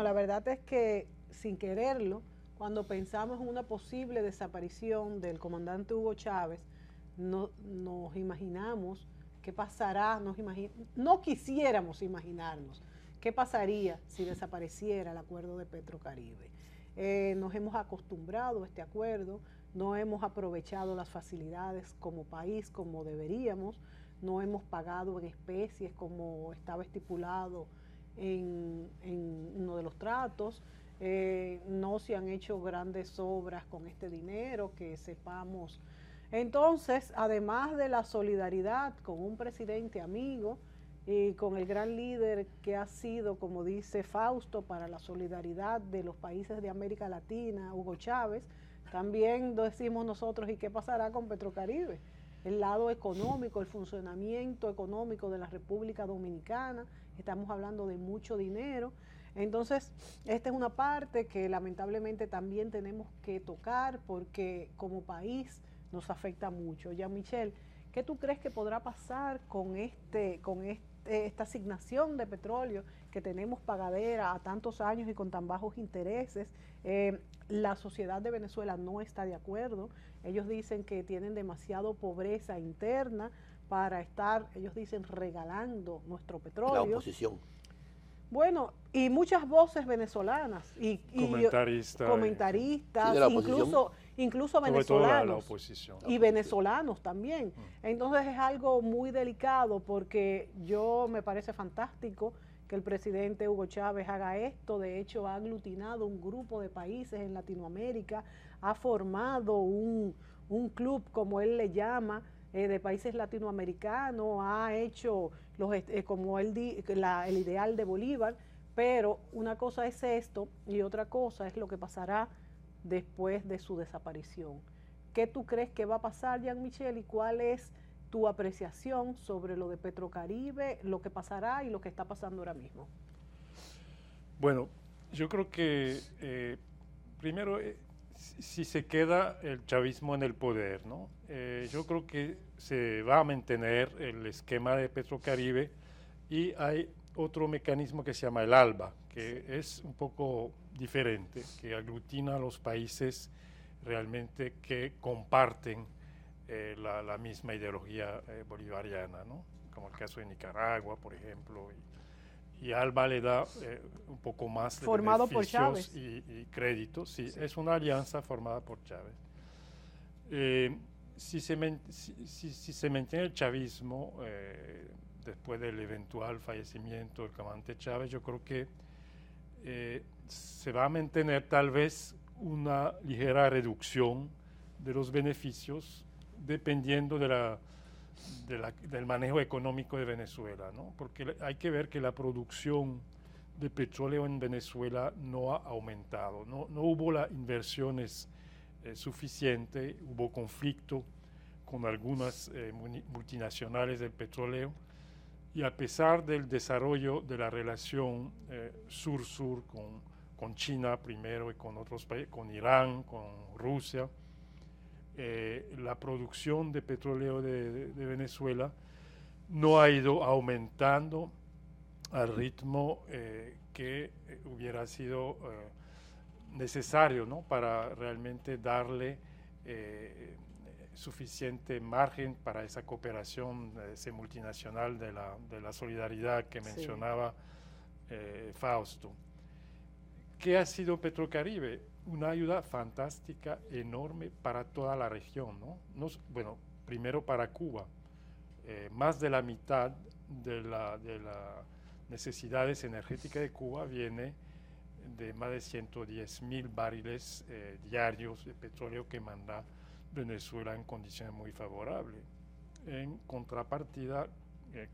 la verdad es que sin quererlo, cuando pensamos en una posible desaparición del comandante Hugo Chávez, nos imaginamos qué pasará, no quisiéramos imaginarnos qué pasaría si desapareciera el acuerdo de Petrocaribe. Nos hemos acostumbrado a este acuerdo, no hemos aprovechado las facilidades como país como deberíamos, no hemos pagado en especies como estaba estipulado en uno de los tratos, no se han hecho grandes obras con este dinero que sepamos. Entonces, además de la solidaridad con un presidente amigo y con el gran líder que ha sido, como dice Fausto, para la solidaridad de los países de América Latina, Hugo Chávez, también decimos nosotros, ¿y qué pasará con Petrocaribe? El lado económico, el funcionamiento económico de la República Dominicana, estamos hablando de mucho dinero. Entonces, esta es una parte que lamentablemente también tenemos que tocar porque como país nos afecta mucho. Jean-Michel, ¿qué tú crees que podrá pasar con esta asignación de petróleo que tenemos pagadera a tantos años y con tan bajos intereses? La sociedad de Venezuela no está de acuerdo. Ellos dicen que tienen demasiado pobreza interna para estar, ellos dicen, regalando nuestro petróleo. La oposición. Bueno, y muchas voces venezolanas y comentaristas, incluso venezolanos y venezolanos también. Entonces es algo muy delicado porque me parece fantástico que el presidente Hugo Chávez haga esto. De hecho, ha aglutinado un grupo de países en Latinoamérica, ha formado un club, como él le llama, de países latinoamericanos, ha hecho como el ideal de Bolívar, pero una cosa es esto y otra cosa es lo que pasará después de su desaparición. ¿Qué tú crees que va a pasar, Jean-Michel, y cuál es tu apreciación sobre lo de Petrocaribe, lo que pasará y lo que está pasando ahora mismo? Bueno, yo creo que primero, si se queda el chavismo en el poder, ¿no? Yo creo que se va a mantener el esquema de Petrocaribe y hay otro mecanismo que se llama el ALBA, que es un poco diferente, que aglutina a los países realmente que comparten la misma ideología bolivariana, ¿no? Como el caso de Nicaragua, por ejemplo, y ALBA le da un poco más de formado beneficios por Chávez. y créditos. Sí, es una alianza formada por Chávez. Si se mantiene el chavismo después del eventual fallecimiento del comandante Chávez, yo creo que se va a mantener tal vez una ligera reducción de los beneficios dependiendo del manejo económico de Venezuela, ¿no? Porque hay que ver que la producción de petróleo en Venezuela no ha aumentado, no hubo las inversiones suficientes, hubo conflicto con algunas multinacionales del petróleo, y a pesar del desarrollo de la relación sur-sur con China primero y con otros países, con Irán, con Rusia, la producción de petróleo de Venezuela no ha ido aumentando al ritmo que hubiera sido necesario, ¿no? Para realmente darle suficiente margen para esa cooperación, ese multinacional de la solidaridad que mencionaba Fausto. ¿Qué ha sido Petrocaribe? Una ayuda fantástica, enorme para toda la región, ¿no? Bueno, primero para Cuba. Más de la mitad de las necesidades energéticas de Cuba viene de más de 110,000 barriles diarios de petróleo que manda Venezuela en condiciones muy favorables. En contrapartida,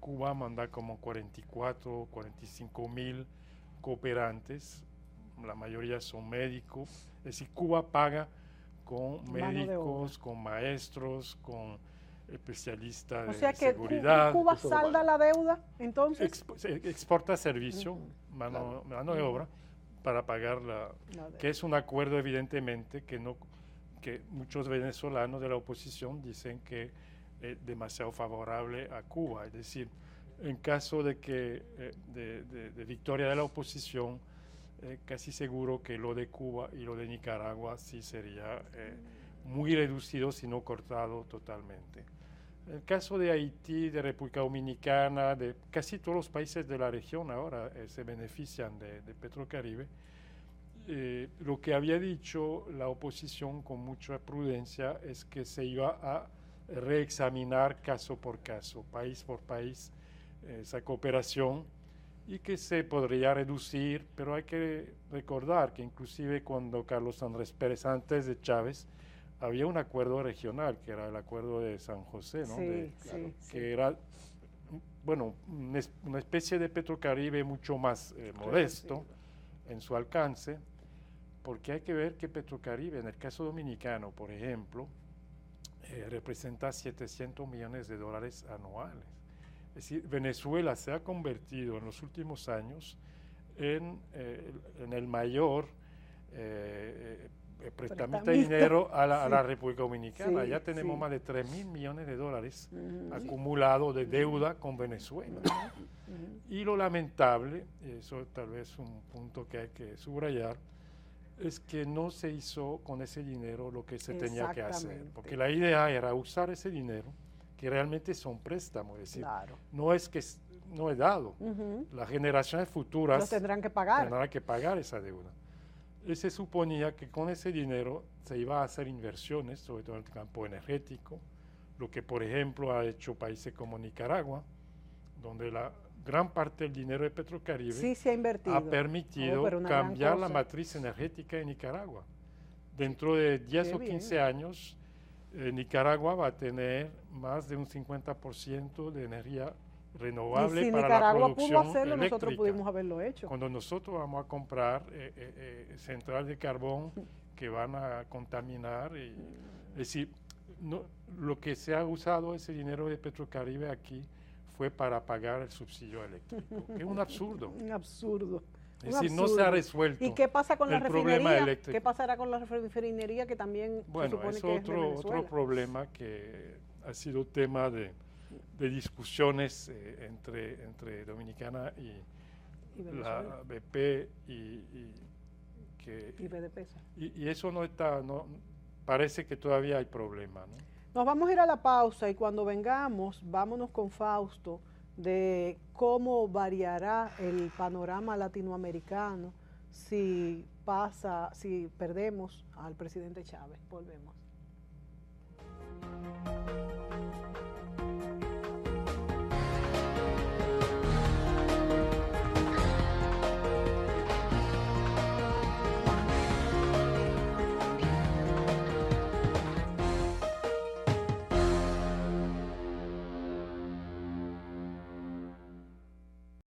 Cuba manda como 45,000 cooperantes, la mayoría son médicos, es decir, Cuba paga con médicos, con maestros, con especialistas de seguridad. O sea que Cuba salda la deuda, entonces. Exporta servicio, mano de obra, para pagar que es un acuerdo evidentemente que muchos venezolanos de la oposición dicen que es demasiado favorable a Cuba. Es decir, en caso de victoria de la oposición, casi seguro que lo de Cuba y lo de Nicaragua sí sería muy reducido, si no cortado totalmente. En el caso de Haití, de República Dominicana, de casi todos los países de la región ahora se benefician de Petrocaribe. Lo que había dicho la oposición con mucha prudencia es que se iba a reexaminar caso por caso, país por país, esa cooperación, y que se podría reducir, pero hay que recordar que inclusive cuando Carlos Andrés Pérez, antes de Chávez, había un acuerdo regional, que era el acuerdo de San José, ¿no? Que era, bueno, una especie de Petrocaribe mucho más modesto en su alcance, porque hay que ver que Petrocaribe, en el caso dominicano, por ejemplo, representa $700 millones anuales. Es decir, Venezuela se ha convertido en los últimos años en el mayor prestamista de dinero a la República Dominicana. Ya tenemos más de $3.000 millones acumulados de deuda con Venezuela. Y lo lamentable, eso tal vez un punto que hay que subrayar, es que no se hizo con ese dinero lo que se tenía que hacer. Porque la idea era usar ese dinero, que realmente son préstamos, es decir, no es que no es dado. Las generaciones futuras los tendrán que pagar esa deuda. Y se suponía que con ese dinero se iba a hacer inversiones, sobre todo en el campo energético, lo que por ejemplo ha hecho países como Nicaragua, donde la gran parte del dinero de Petrocaribe ha permitido cambiar la matriz energética de Nicaragua. Dentro de 10 o 15 años, Nicaragua va a tener más de un 50% de energía renovable y si para Nicaragua la producción pudo hacerlo, eléctrica. nosotros pudimos haberlo hecho. Cuando nosotros vamos a comprar centrales de carbón que van a contaminar, es decir, lo que se ha usado ese dinero de Petrocaribe aquí fue para pagar el subsidio eléctrico, que es un absurdo. Un absurdo. Es decir, no se ha resuelto. ¿Y qué pasa con la refinería? ¿Qué pasará con la refinería que también se supone que es otro problema que ha sido tema de discusiones entre Dominicana y la BP y PDVSA. Y eso no está, parece que todavía hay problema, ¿no? Nos vamos a ir a la pausa y cuando vengamos, vámonos con Fausto de cómo variará el panorama latinoamericano si perdemos al presidente Chávez. Volvemos.